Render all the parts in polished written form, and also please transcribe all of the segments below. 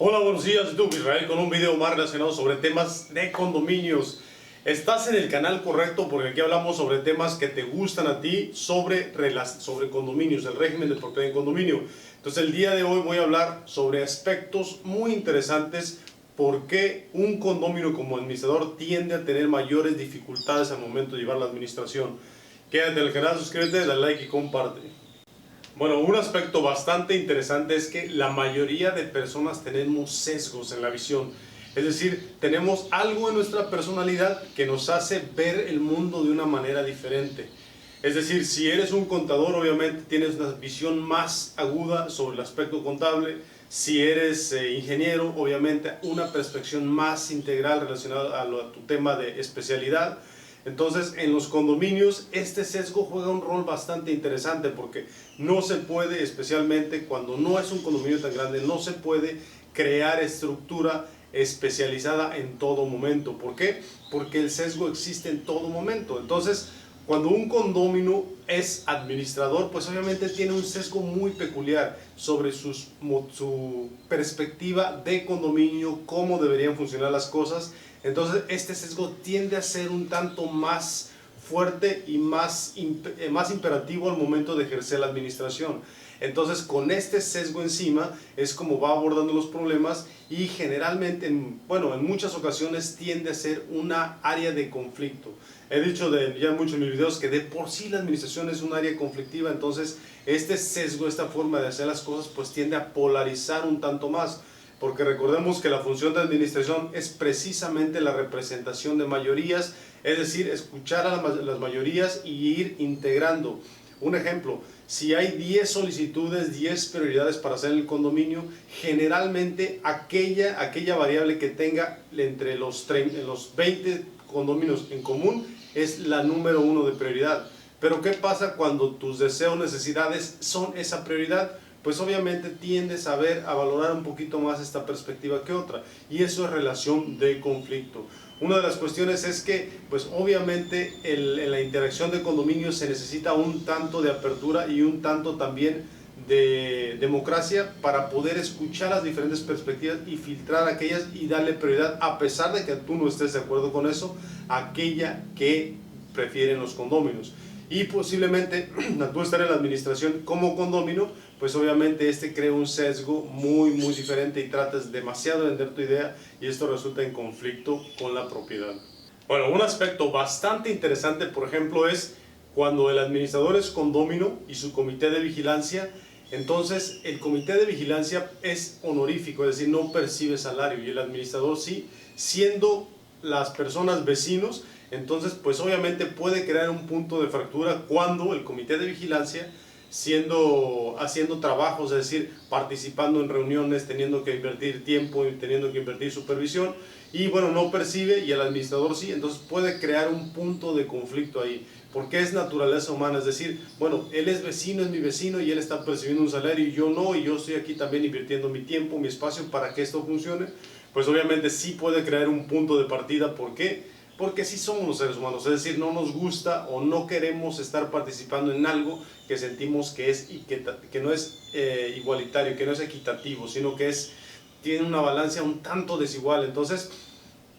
Hola, buenos días, YouTube Israel, con un video más relacionado sobre temas de condominios. Estás en el canal correcto porque aquí hablamos sobre temas que te gustan a ti, sobre condominios, el régimen de propiedad en condominio. Entonces el día de hoy voy a hablar sobre aspectos muy interesantes, por qué un condominio como administrador tiende a tener mayores dificultades al momento de llevar la administración. Quédate en el canal, suscríbete, dale like y comparte. Bueno, un aspecto bastante interesante es que la mayoría de personas tenemos sesgos en la visión. Es decir, tenemos algo en nuestra personalidad que nos hace ver el mundo de una manera diferente. Es decir, si eres un contador, obviamente tienes una visión más aguda sobre el aspecto contable. Si eres ingeniero, obviamente una perspectiva más integral relacionada a tu tema de especialidad. Entonces, en los condominios, este sesgo juega un rol bastante interesante porque no se puede, especialmente cuando no es un condominio tan grande, no se puede crear estructura especializada en todo momento. ¿Por qué? Porque el sesgo existe en todo momento. Entonces, cuando un condominio es administrador, pues obviamente tiene un sesgo muy peculiar sobre su perspectiva de condominio, cómo deberían funcionar las cosas. Entonces este sesgo tiende a ser un tanto más fuerte y más imperativo al momento de ejercer la administración. Entonces con este sesgo encima es como va abordando los problemas y generalmente, en muchas ocasiones tiende a ser una área de conflicto. He dicho ya mucho en mis videos que de por sí la administración es un área conflictiva, entonces este sesgo, esta forma de hacer las cosas pues tiende a polarizar un tanto más. Porque recordemos que la función de administración es precisamente la representación de mayorías, es decir, escuchar a las mayorías y ir integrando. Un ejemplo, si hay 10 solicitudes, 10 prioridades para hacer el condominio, generalmente aquella variable que tenga entre los 20 condominios en común es la número 1 de prioridad. Pero ¿qué pasa cuando tus deseos, necesidades son esa prioridad? Pues obviamente tiendes a valorar un poquito más esta perspectiva que otra, y eso es relación de conflicto. Una de las cuestiones es que, pues obviamente en la interacción de condominios se necesita un tanto de apertura y un tanto también de democracia para poder escuchar las diferentes perspectivas y filtrar aquellas y darle prioridad, a pesar de que tú no estés de acuerdo con eso, aquella que prefieren los condóminos. Y posiblemente al tú estar en la administración como condominio, pues obviamente crea un sesgo muy diferente y tratas demasiado de vender tu idea y esto resulta en conflicto con la propiedad. Bueno, un aspecto bastante interesante, por ejemplo, es cuando el administrador es condominio y su comité de vigilancia. Entonces el comité de vigilancia es honorífico, es decir, no percibe salario, y el administrador sí, siendo las personas vecinos. Entonces pues obviamente puede crear un punto de fractura cuando el comité de vigilancia, haciendo trabajos, es decir, participando en reuniones, teniendo que invertir tiempo y teniendo que invertir supervisión, y bueno, no percibe y el administrador sí, entonces puede crear un punto de conflicto ahí, porque es naturaleza humana. Es decir, bueno, él es vecino, es mi vecino y él está percibiendo un salario y yo no, y yo estoy aquí también invirtiendo mi tiempo, mi espacio para que esto funcione. Pues obviamente sí puede crear un punto de partida. ¿Por qué? Porque sí somos los seres humanos, es decir, no nos gusta o no queremos estar participando en algo que sentimos que no es igualitario, que no es equitativo, sino que tiene una balanza un tanto desigual. Entonces,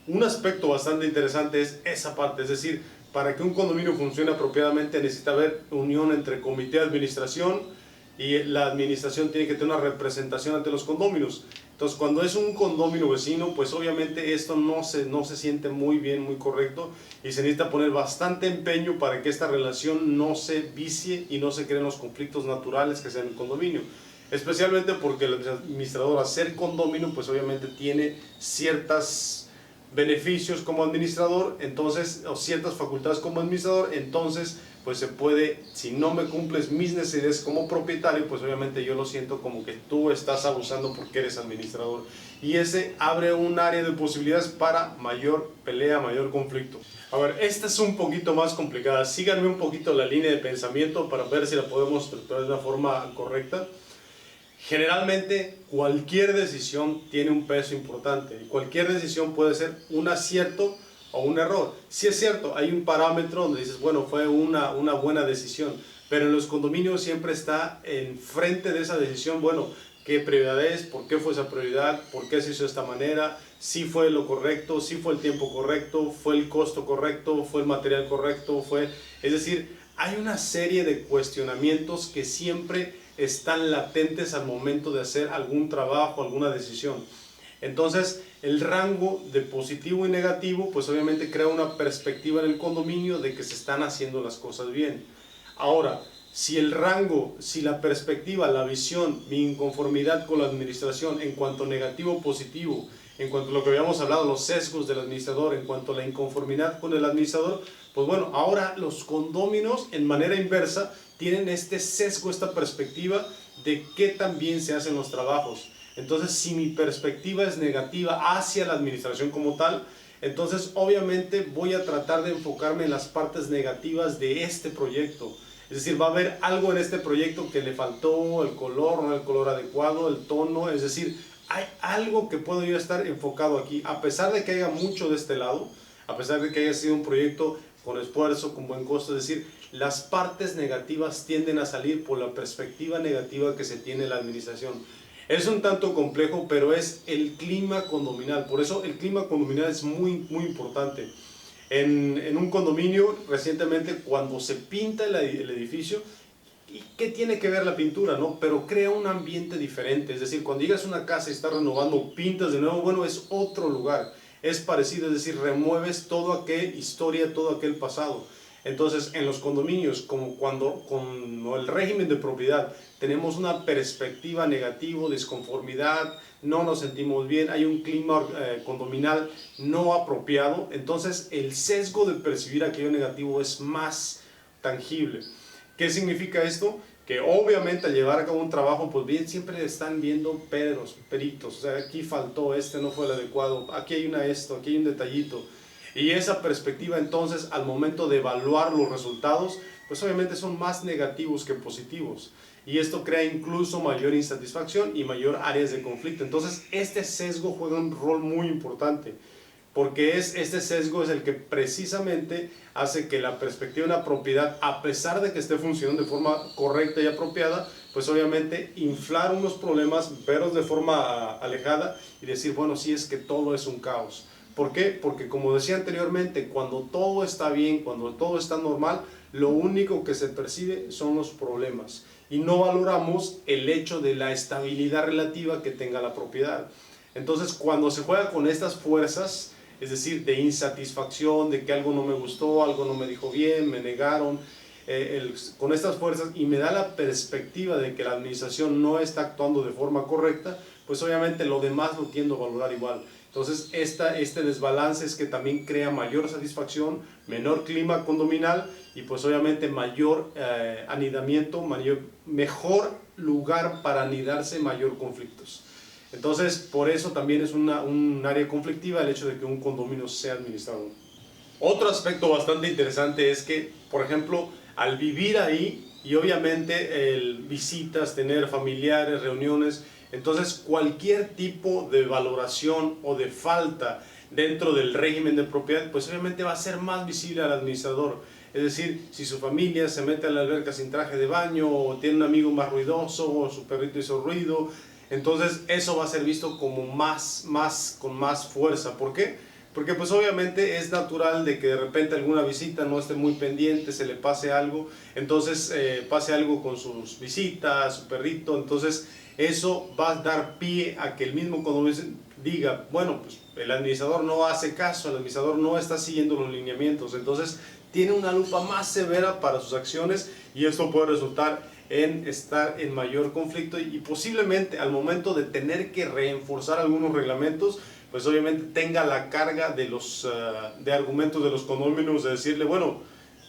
un aspecto bastante interesante es esa parte, es decir, para que un condominio funcione apropiadamente necesita haber unión entre comité de administración y la administración tiene que tener una representación ante los condominios. Entonces cuando es un condominio vecino, pues obviamente esto no se siente muy bien, muy correcto, y se necesita poner bastante empeño para que esta relación no se vicie y no se creen los conflictos naturales que sean en el condominio. Especialmente porque el administrador, al ser condominio, pues obviamente tiene ciertos beneficios como administrador, entonces, o ciertas facultades como administrador. Entonces pues se puede, si no me cumples mis necesidades como propietario, pues obviamente yo lo siento como que tú estás abusando porque eres administrador, y ese abre un área de posibilidades para mayor pelea, mayor conflicto. A ver, esta es un poquito más complicada, síganme un poquito la línea de pensamiento para ver si la podemos estructurar de una forma correcta. Generalmente cualquier decisión tiene un peso importante y cualquier decisión puede ser un acierto o un error. Si es cierto, hay un parámetro donde dices, bueno, fue una buena decisión, pero en los condominios siempre está enfrente de esa decisión, bueno, qué prioridad es, por qué fue esa prioridad, por qué se hizo de esta manera, si fue lo correcto, si fue el tiempo correcto, fue el costo correcto, fue el material correcto, es decir, hay una serie de cuestionamientos que siempre están latentes al momento de hacer algún trabajo, alguna decisión. Entonces, el rango de positivo y negativo, pues obviamente crea una perspectiva en el condominio de que se están haciendo las cosas bien. Ahora, si el rango, si la perspectiva, la visión, mi inconformidad con la administración en cuanto a negativo o positivo, en cuanto a lo que habíamos hablado, los sesgos del administrador, en cuanto a la inconformidad con el administrador, pues bueno, ahora los condóminos en manera inversa tienen este sesgo, esta perspectiva de qué tan bien se hacen los trabajos. Entonces, si mi perspectiva es negativa hacia la administración como tal, entonces obviamente voy a tratar de enfocarme en las partes negativas de este proyecto. Es decir, va a haber algo en este proyecto que le faltó, el color, no el color adecuado, el tono, es decir, hay algo que puedo yo estar enfocado aquí, a pesar de que haya mucho de este lado, a pesar de que haya sido un proyecto con esfuerzo, con buen costo, es decir, las partes negativas tienden a salir por la perspectiva negativa que se tiene en la administración. Es un tanto complejo, pero es el clima condominal, por eso el clima condominal es muy importante. En un condominio, recientemente, cuando se pinta el edificio, ¿qué tiene que ver la pintura, no? Pero crea un ambiente diferente, es decir, cuando llegas a una casa y estás renovando, pintas de nuevo, bueno, es otro lugar, es parecido, es decir, remueves toda aquella historia, todo aquel pasado. Entonces, en los condominios, como cuando con el régimen de propiedad tenemos una perspectiva negativa, disconformidad, no nos sentimos bien, hay un clima condominal no apropiado, entonces el sesgo de percibir aquello negativo es más tangible. ¿Qué significa esto? Que obviamente al llevar a cabo un trabajo, pues bien, siempre están viendo peritos, o sea, aquí faltó, este no fue el adecuado, aquí hay aquí hay un detallito. Y esa perspectiva entonces al momento de evaluar los resultados, pues obviamente son más negativos que positivos. Y esto crea incluso mayor insatisfacción y mayor áreas de conflicto. Entonces este sesgo juega un rol muy importante, porque este sesgo es el que precisamente hace que la perspectiva de una propiedad, a pesar de que esté funcionando de forma correcta y apropiada, pues obviamente inflar unos problemas, verlos de forma alejada y decir, bueno, sí, es que todo es un caos. ¿Por qué? Porque como decía anteriormente, cuando todo está bien, cuando todo está normal, lo único que se percibe son los problemas y no valoramos el hecho de la estabilidad relativa que tenga la propiedad. Entonces, cuando se juega con estas fuerzas, es decir, de insatisfacción, de que algo no me gustó, algo no me dijo bien, me negaron, con estas fuerzas y me da la perspectiva de que la administración no está actuando de forma correcta, pues obviamente lo demás lo tiendo a valorar igual. Entonces este desbalance es que también crea mayor satisfacción, menor clima condominal y pues obviamente mayor anidamiento, mejor lugar para anidarse, mayor conflictos. Entonces por eso también es un área conflictiva el hecho de que un condominio sea administrado. Otro aspecto bastante interesante es que, por ejemplo, al vivir ahí y obviamente visitas, tener familiares, reuniones, entonces cualquier tipo de valoración o de falta dentro del régimen de propiedad, pues obviamente va a ser más visible al administrador. Es decir, si su familia se mete a la alberca sin traje de baño, o tiene un amigo más ruidoso, o su perrito hizo ruido, entonces eso va a ser visto como con más fuerza. ¿Por qué? Porque pues obviamente es natural de que de repente alguna visita no esté muy pendiente, se le pase algo, entonces pase algo con sus visitas, su perrito, entonces eso va a dar pie a que el mismo condominio diga, bueno, pues el administrador no hace caso, el administrador no está siguiendo los lineamientos, entonces tiene una lupa más severa para sus acciones y esto puede resultar en estar en mayor conflicto y posiblemente al momento de tener que reforzar algunos reglamentos, pues obviamente tenga la carga de argumentos de los condóminos de decirle, bueno,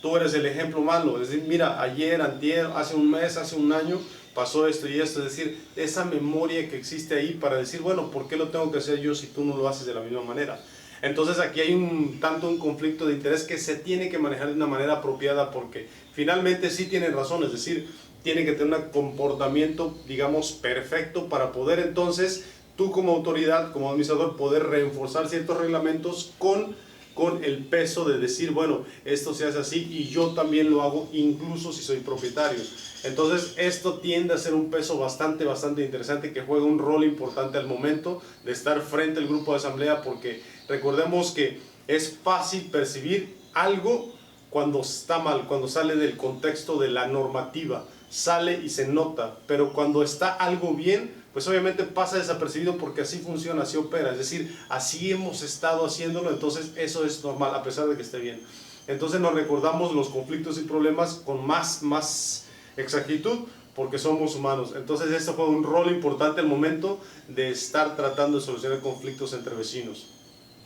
tú eres el ejemplo malo, es decir, mira, ayer, antier, hace un mes, hace un año, pasó esto y esto, es decir, esa memoria que existe ahí para decir, bueno, ¿por qué lo tengo que hacer yo si tú no lo haces de la misma manera? Entonces aquí hay un conflicto de interés que se tiene que manejar de una manera apropiada porque finalmente sí tienen razón, es decir, tiene que tener un comportamiento, digamos, perfecto para poder entonces tú como autoridad, como administrador, poder reforzar ciertos reglamentos con con el peso de decir, bueno, esto se hace así y yo también lo hago, incluso si soy propietario. Entonces esto tiende a ser un peso bastante interesante, que juega un rol importante al momento de estar frente al grupo de asamblea, porque recordemos que es fácil percibir algo cuando está mal, cuando sale del contexto de la normativa, sale y se nota, pero cuando está algo bien, pues obviamente pasa desapercibido, porque así funciona, así opera, es decir, así hemos estado haciéndolo, entonces eso es normal a pesar de que esté bien. Entonces nos recordamos los conflictos y problemas con más exactitud, porque somos humanos. Entonces esto juega un rol importante al momento de estar tratando de solucionar conflictos entre vecinos.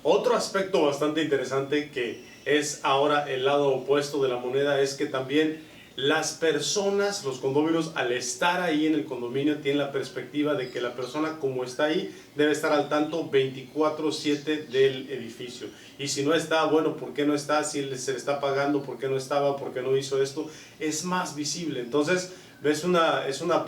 Otro aspecto bastante interesante, que es ahora el lado opuesto de la moneda, es que también las personas, los condóminos, al estar ahí en el condominio, tienen la perspectiva de que la persona, como está ahí, debe estar al tanto 24/7 del edificio. Y si no está, bueno, ¿por qué no está? Si se le está pagando, ¿por qué no estaba? ¿Por qué no hizo esto? Es más visible. Entonces, ves, es una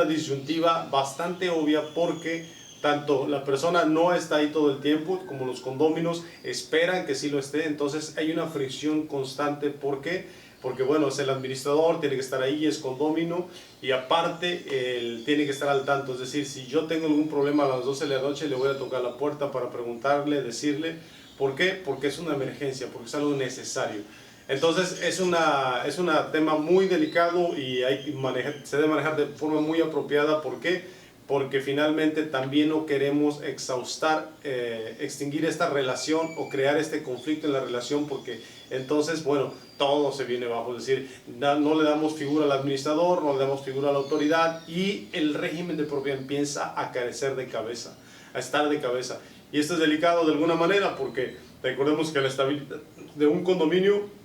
disyuntiva bastante obvia, porque tanto la persona no está ahí todo el tiempo, como los condóminos esperan que sí lo esté. Entonces hay una fricción constante. ¿Por qué? Porque bueno, es el administrador, tiene que estar ahí, es condómino, y aparte él tiene que estar al tanto. Es decir, si yo tengo algún problema a las 12 de la noche, le voy a tocar la puerta para preguntarle, decirle. ¿Por qué? Porque es una emergencia, porque es algo necesario. Entonces es un tema muy delicado, y se debe manejar de forma muy apropiada. ¿Por qué? Porque finalmente también no queremos extinguir esta relación o crear este conflicto en la relación, porque entonces, bueno, todo se viene abajo. Es decir, no le damos figura al administrador, no le damos figura a la autoridad, y el régimen de propiedad empieza a carecer de cabeza, a estar de cabeza. Y esto es delicado de alguna manera, porque recordemos que la estabilidad de un condominio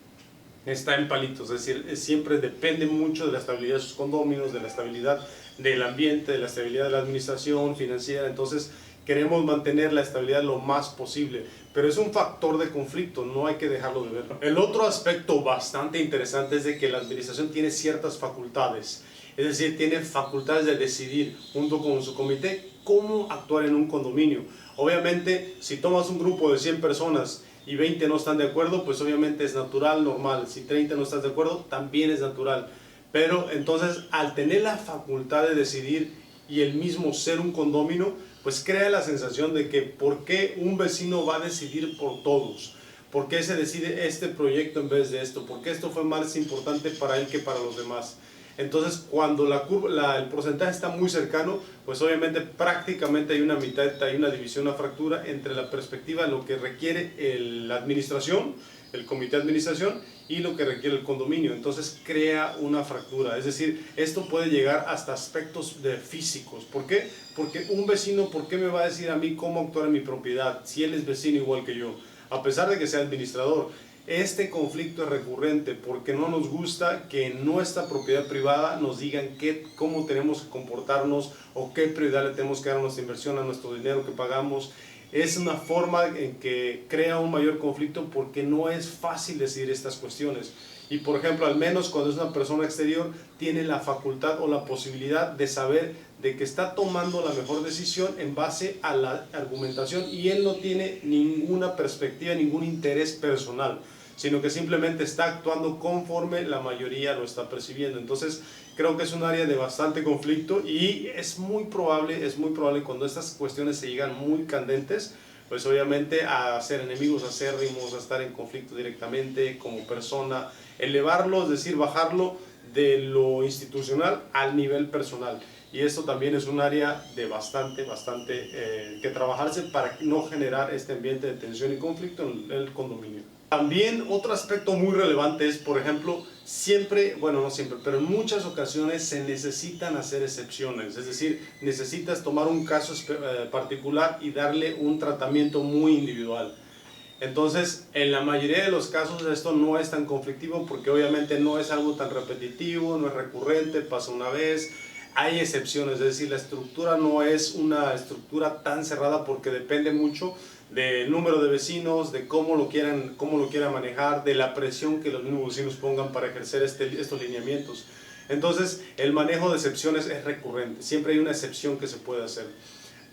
está en palitos, es decir, siempre depende mucho de la estabilidad de sus condóminos, de la estabilidad del ambiente, de la estabilidad de la administración financiera. Entonces queremos mantener la estabilidad lo más posible, pero es un factor de conflicto, no hay que dejarlo de ver. El otro aspecto bastante interesante es de que la administración tiene ciertas facultades, es decir, tiene facultades de decidir junto con su comité cómo actuar en un condominio. Obviamente, si tomas un grupo de 100 personas y 20 no están de acuerdo, pues obviamente es natural, normal. Si 30 no estás de acuerdo, también es natural. Pero entonces, al tener la facultad de decidir y el mismo ser un condomino, pues crea la sensación de que ¿por qué un vecino va a decidir por todos? ¿Por qué se decide este proyecto en vez de esto? ¿Por qué esto fue más importante para él que para los demás? Entonces, cuando el porcentaje está muy cercano, pues obviamente prácticamente hay una mitad, hay una división, una fractura entre la perspectiva de lo que requiere la administración, el comité de administración, y lo que requiere el condominio. Entonces crea una fractura. Es decir, esto puede llegar hasta aspectos físicos. ¿Por qué? Porque un vecino, ¿por qué me va a decir a mí cómo actuar en mi propiedad si él es vecino igual que yo? A pesar de que sea administrador. Este conflicto es recurrente porque no nos gusta que en nuestra propiedad privada nos digan cómo tenemos que comportarnos o qué prioridad le tenemos que dar a nuestra inversión, a nuestro dinero que pagamos. Es una forma en que crea un mayor conflicto, porque no es fácil decidir estas cuestiones. Y por ejemplo, al menos cuando es una persona exterior, tiene la facultad o la posibilidad de saber de que está tomando la mejor decisión en base a la argumentación, y él no tiene ninguna perspectiva, ningún interés personal, sino que simplemente está actuando conforme la mayoría lo está percibiendo. Entonces creo que es un área de bastante conflicto, y es muy probable cuando estas cuestiones se llegan muy candentes, pues obviamente a ser enemigos acérrimos, a estar en conflicto directamente como persona, elevarlo, es decir, bajarlo de lo institucional al nivel personal. Y esto también es un área de bastante que trabajarse para no generar este ambiente de tensión y conflicto en el condominio. También otro aspecto muy relevante es, por ejemplo, no siempre, pero en muchas ocasiones se necesitan hacer excepciones. Es decir, necesitas tomar un caso particular y darle un tratamiento muy individual. Entonces, en la mayoría de los casos esto no es tan conflictivo, porque obviamente no es algo tan repetitivo, no es recurrente, pasa una vez. Hay excepciones, es decir, la estructura no es una estructura tan cerrada, porque depende mucho del número de vecinos, de cómo lo quieran manejar, de la presión que los mismos vecinos pongan para ejercer estos lineamientos. Entonces, el manejo de excepciones es recurrente, siempre hay una excepción que se puede hacer.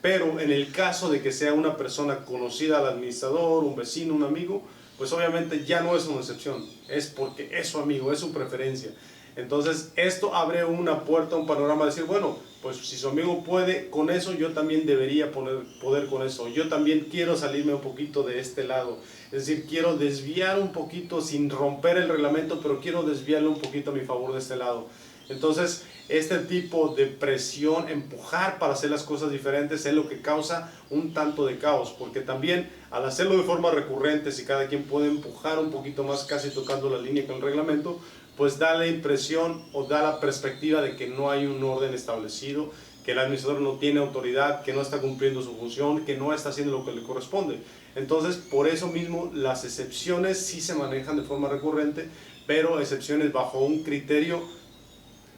Pero en el caso de que sea una persona conocida al administrador, un vecino, un amigo, pues obviamente ya no es una excepción, es porque es su amigo, es su preferencia. Entonces esto abre una puerta, un panorama de decir, bueno, pues si su amigo puede con eso, yo también debería poder con eso. Yo también quiero salirme un poquito de este lado. Es decir, quiero desviar un poquito sin romper el reglamento, pero quiero desviarlo un poquito a mi favor de este lado. Entonces, este tipo de presión, empujar para hacer las cosas diferentes es lo que causa un tanto de caos, porque también al hacerlo de forma recurrente, si cada quien puede empujar un poquito más, casi tocando la línea con el reglamento, pues da la impresión o da la perspectiva de que no hay un orden establecido, que el administrador no tiene autoridad, que no está cumpliendo su función, que no está haciendo lo que le corresponde. Entonces, por eso mismo, las excepciones sí se manejan de forma recurrente, pero excepciones bajo un criterio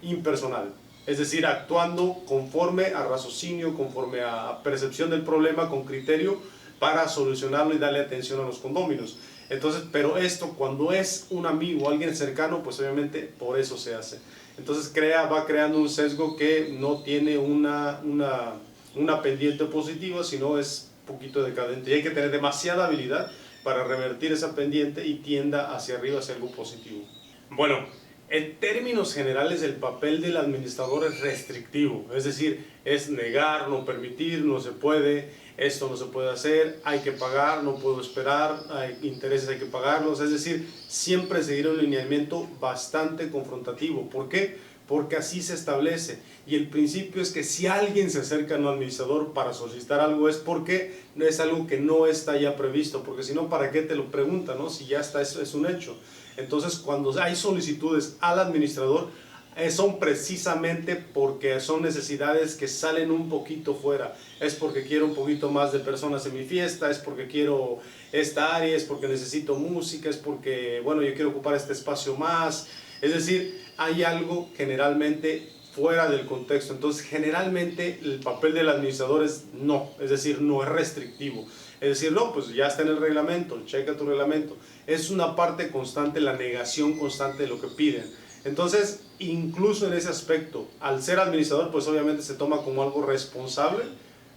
impersonal, es decir, actuando conforme a raciocinio, conforme a percepción del problema, con criterio para solucionarlo y darle atención a los condóminos. Entonces, pero esto cuando es un amigo, alguien cercano, pues obviamente por eso se hace. Entonces va creando un sesgo que no tiene una pendiente positiva, sino es un poquito decadente. Y hay que tener demasiada habilidad para revertir esa pendiente y tienda hacia arriba, hacia algo positivo. Bueno, en términos generales, el papel del administrador es restrictivo, es decir, es negar, no permitir, no se puede, esto no se puede hacer, hay que pagar, no puedo esperar, hay intereses, hay que pagarlos, es decir, siempre seguir un lineamiento bastante confrontativo. ¿Por qué? Porque así se establece, y el principio es que si alguien se acerca a un administrador para solicitar algo es porque es algo que no está ya previsto, porque si no, ¿para qué te lo preguntan, no? Si ya está, eso es un hecho. Entonces, cuando hay solicitudes al administrador, son precisamente porque son necesidades que salen un poquito fuera. Es porque quiero un poquito más de personas en mi fiesta, es porque quiero esta área, es porque necesito música, es porque, bueno, yo quiero ocupar este espacio más. Es decir, hay algo generalmente fuera del contexto. Entonces, generalmente el papel del administrador es no, es decir, no es restrictivo. Es decir, no, pues ya está en el reglamento, checa tu reglamento. Es una parte constante, la negación constante de lo que piden. Entonces, incluso en ese aspecto, al ser administrador, pues obviamente se toma como algo responsable,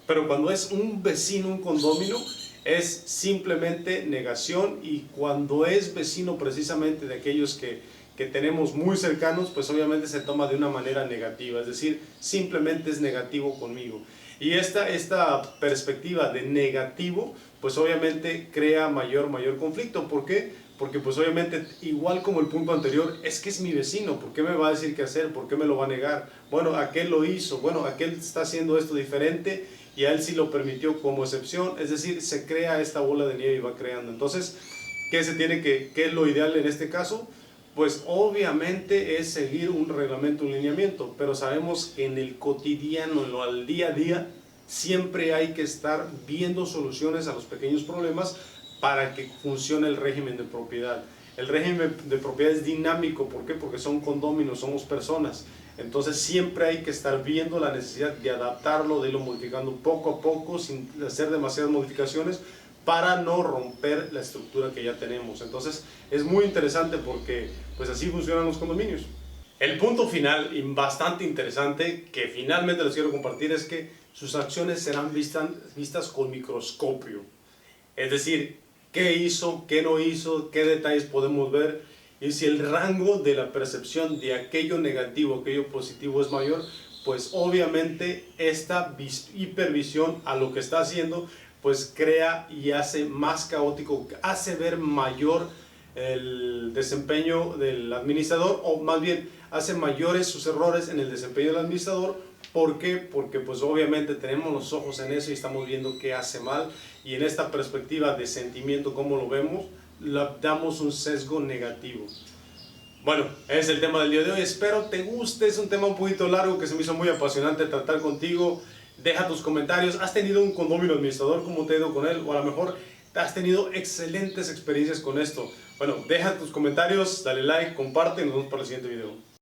pero cuando es un vecino, un condomino, es simplemente negación, y cuando es vecino precisamente de aquellos que tenemos muy cercanos, pues obviamente se toma de una manera negativa, es decir, simplemente es negativo conmigo. Y esta perspectiva de negativo, pues obviamente crea mayor conflicto. ¿Por qué? Porque pues obviamente, igual como el punto anterior, es que es mi vecino, ¿por qué me va a decir qué hacer? ¿Por qué me lo va a negar? Bueno, aquel lo hizo, bueno, aquel está haciendo esto diferente y a él sí lo permitió como excepción. Es decir, se crea esta bola de nieve y va creando. Entonces, ¿qué es lo ideal en este caso? Pues obviamente es seguir un reglamento, un lineamiento, pero sabemos que en el cotidiano, en lo al día a día, siempre hay que estar viendo soluciones a los pequeños problemas para que funcione el régimen de propiedad. El régimen de propiedad es dinámico, ¿por qué? Porque son condóminos, somos personas. Entonces siempre hay que estar viendo la necesidad de adaptarlo, de irlo modificando poco a poco, sin hacer demasiadas modificaciones, para no romper la estructura que ya tenemos. Entonces es muy interesante porque pues así funcionan los condominios. El punto final y bastante interesante que finalmente les quiero compartir es que sus acciones serán vistas con microscopio. Es decir, qué hizo, qué no hizo, qué detalles podemos ver, y si el rango de la percepción de aquello negativo, aquello positivo es mayor, pues obviamente esta hipervisión a lo que está haciendo pues crea y hace más caótico, hace ver mayor el desempeño del administrador, o más bien hace mayores sus errores en el desempeño del administrador. ¿Por qué? Porque pues obviamente tenemos los ojos en eso y estamos viendo qué hace mal, y en esta perspectiva de sentimiento, como lo vemos, damos un sesgo negativo. Bueno, es el tema del día de hoy, espero te guste. Es un tema un poquito largo que se me hizo muy apasionante tratar contigo. Deja tus comentarios, ¿has tenido un condomino administrador? ¿Cómo te ha ido con él? O a lo mejor has tenido excelentes experiencias con esto. Bueno, deja tus comentarios, dale like, comparte y nos vemos para el siguiente video.